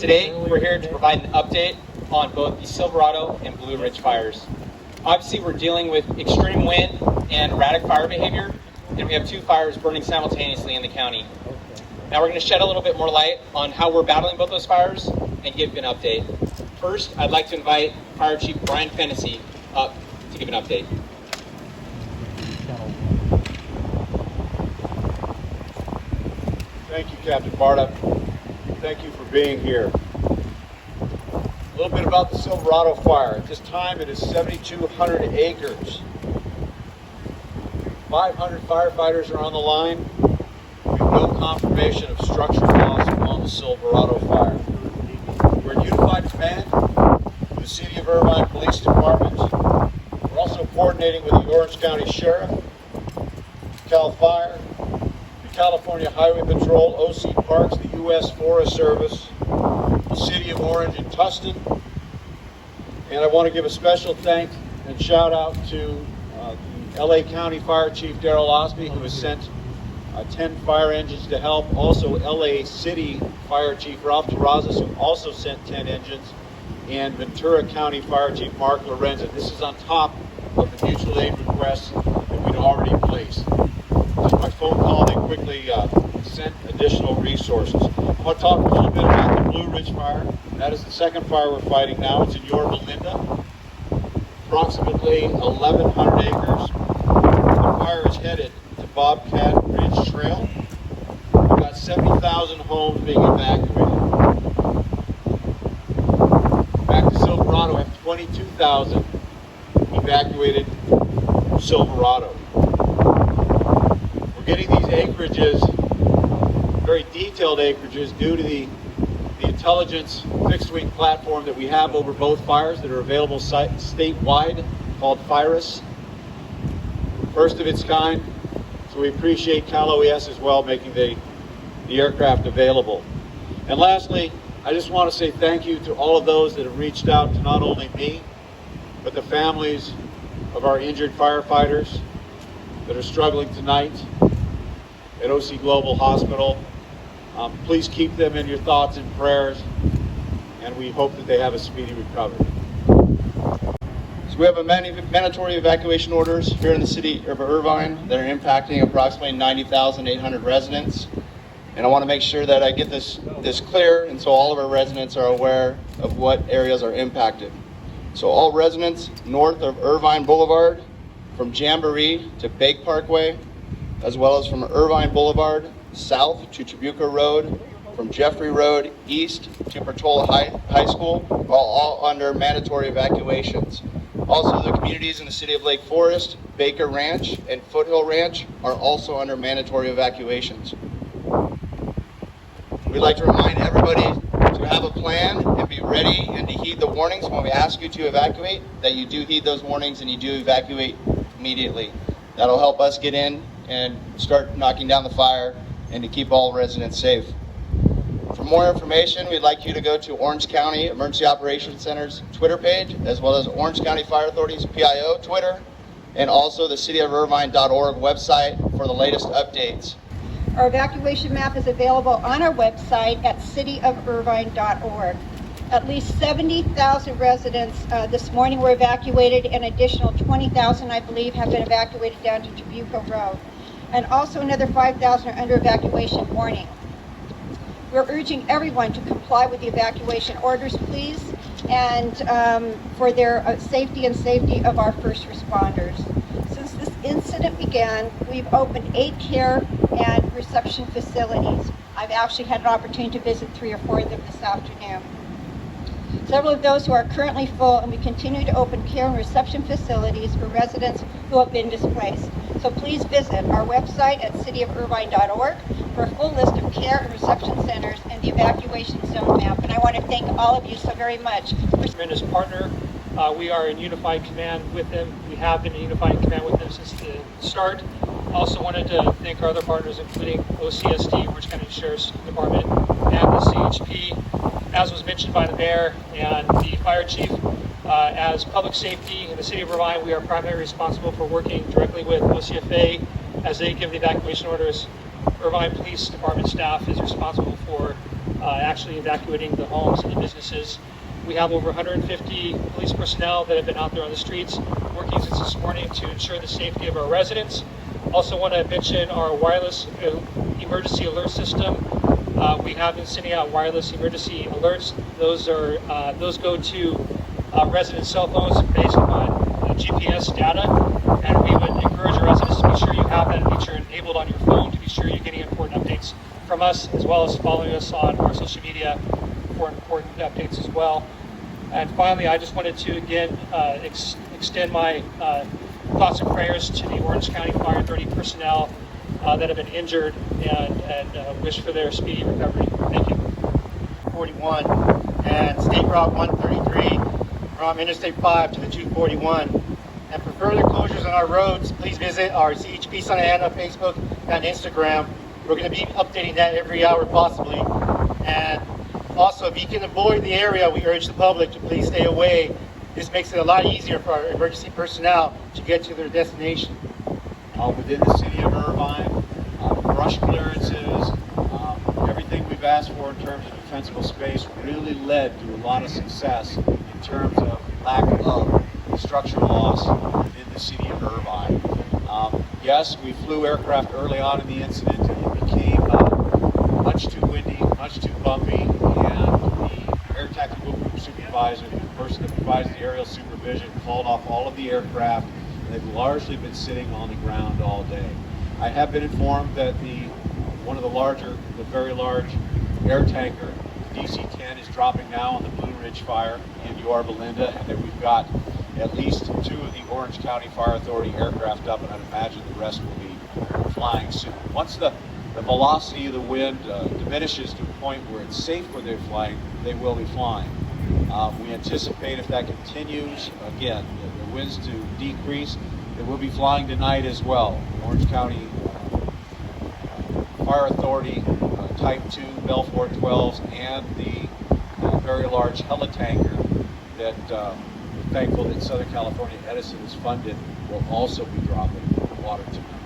Today, we're here to provide an update on both the Silverado and Blue Ridge fires. Obviously, we're dealing with extreme wind and erratic fire behavior, and we have two fires burning simultaneously in the county. Now we're going to shed a little bit more light on how we're battling both those fires and give an update. First, I'd like to invite Fire Chief Brian Fennessy up to give an update. Thank you, Captain Barta. Thank you for being here. A little bit about the Silverado Fire. At this time, it is 7,200 acres. 500 firefighters are on the line. We have no confirmation of structure loss on the Silverado Fire. We're in unified command with the City of Irvine Police Department. We're also coordinating with the Orange County Sheriff, Cal Fire, the California Highway Patrol, OC Parks, the U.S. Forest Service, the City of Orange and Tustin. And I want to give a special thanks and shout out to the LA County Fire Chief Darrell Osby, who has sent 10 fire engines to help. Also LA City Fire Chief Ralph Terrazas, who also sent 10 engines, and Ventura County Fire Chief Mark Lorenzo. This is on top of the mutual aid requests that we'd already placed. Just by phone call, they quickly sent additional resources. I want to talk a little bit about the Blue Ridge Fire. That is the second fire we're fighting now. It's in Yorba Linda, approximately 1,100 acres. The fire is headed to Bobcat Ridge Trail. We've got 70,000 homes being evacuated. Back to Silverado, we have 22,000 evacuated from Silverado. We're getting these acreages, very detailed acreages, due to the intelligence fixed-wing platform that we have over both fires that are available statewide, called FIRUS. First of its kind. So we appreciate Cal OES as well making the aircraft available. And lastly, I just want to say thank you to all of those that have reached out to not only me, but the families of our injured firefighters that are struggling tonight at OC Global Hospital. Please keep them in your thoughts and prayers, and we hope that they have a speedy recovery. So we have mandatory evacuation orders here in the city of Irvine that are impacting approximately 90,800 residents. And I want to make sure that I get this clear, and so all of our residents are aware of what areas are impacted. So all residents north of Irvine Boulevard, from Jamboree to Bake Parkway, as well as from Irvine Boulevard south to Tribuco Road, from Jeffrey Road east to Portola High School, are all under mandatory evacuations. Also, the communities in the city of Lake Forest, Baker Ranch, and Foothill Ranch are also under mandatory evacuations. We'd like to remind everybody to have a plan and be ready and to heed the warnings when we ask you to evacuate, that you do heed those warnings and you do evacuate immediately. That'll help us get in and start knocking down the fire and to keep all residents safe. For more information, we'd like you to go to Orange County Emergency Operations Center's Twitter page, as well as Orange County Fire Authority's PIO Twitter, and also the cityofirvine.org website for the latest updates. Our evacuation map is available on our website at cityofirvine.org. At least 70,000 residents this morning were evacuated, and additional 20,000, I believe, have been evacuated down to Tribuco Road. And also another 5,000 are under evacuation warning. We're urging everyone to comply with the evacuation orders, please, and for their safety and safety of our first responders. Since this incident began, we've opened 8 care and reception facilities. I've actually had an opportunity to visit 3 or 4 of them this afternoon. Several of those who are currently full, and we continue to open care and reception facilities for residents who have been displaced. So please visit our website at cityofirvine.org for a full list of care and reception centers and the evacuation zone map. And I want to thank all of you so very much. Tremendous partner. We are in unified command with them. We have been in unified command with them since the start. Also wanted to thank our other partners, including OCSD, Orange County Sheriff's Department, and the CHP. As was mentioned by the mayor and the fire chief, as public safety in the city of Irvine, we are primarily responsible for working directly with OCFA as they give the evacuation orders. Irvine Police Department staff is responsible for actually evacuating the homes and the businesses. We have over 150 police personnel that have been out there on the streets working since this morning to ensure the safety of our residents. Also want to mention our wireless emergency alert system. We have been sending out wireless emergency alerts. Those go to resident cell phones based on GPS data, and we would encourage our residents to be sure you have that feature enabled on your phone to be sure you're getting important updates from us, as well as following us on our social media for important updates as well. And finally, I just wanted to again extend my thoughts and prayers to the Orange County Fire Authority personnel that have been injured, and wish for their speedy recovery. Thank you. 41 and State Route 133 from Interstate 5 to the 241. And for further closures on our roads, please visit our CHP Santa Ana Facebook and Instagram. We're going to be updating that every hour possibly. And also, if you can avoid the area, we urge the public to please stay away. This makes it a lot easier for our emergency personnel to get to their destination. Within the city of Irvine, brush clearances, everything we've asked for in terms of defensible space really led to a lot of success in terms of lack of structural loss within the city of Irvine. Yes, we flew aircraft early on in the incident. It became much too windy, much too bumpy, and the air tactical group supervisor, the person that provides the aerial supervision, called off all of the aircraft. They've largely been sitting on the ground all day. I have been informed that one of the very large air tanker, DC-10, is dropping now on the Blue Ridge Fire in Yorba Linda, and that we've got at least 2 of the Orange County Fire Authority aircraft up, and I'd imagine the rest will be flying soon. Once the velocity of the wind diminishes to a point where it's safe where they're flying, they will be flying. We anticipate if that continues, again, the winds to decrease, they will be flying tonight as well. The Orange County Fire Authority Type 2 Bell 412s and the very large helitanker that we're thankful that Southern California Edison has funded will also be dropping water tonight.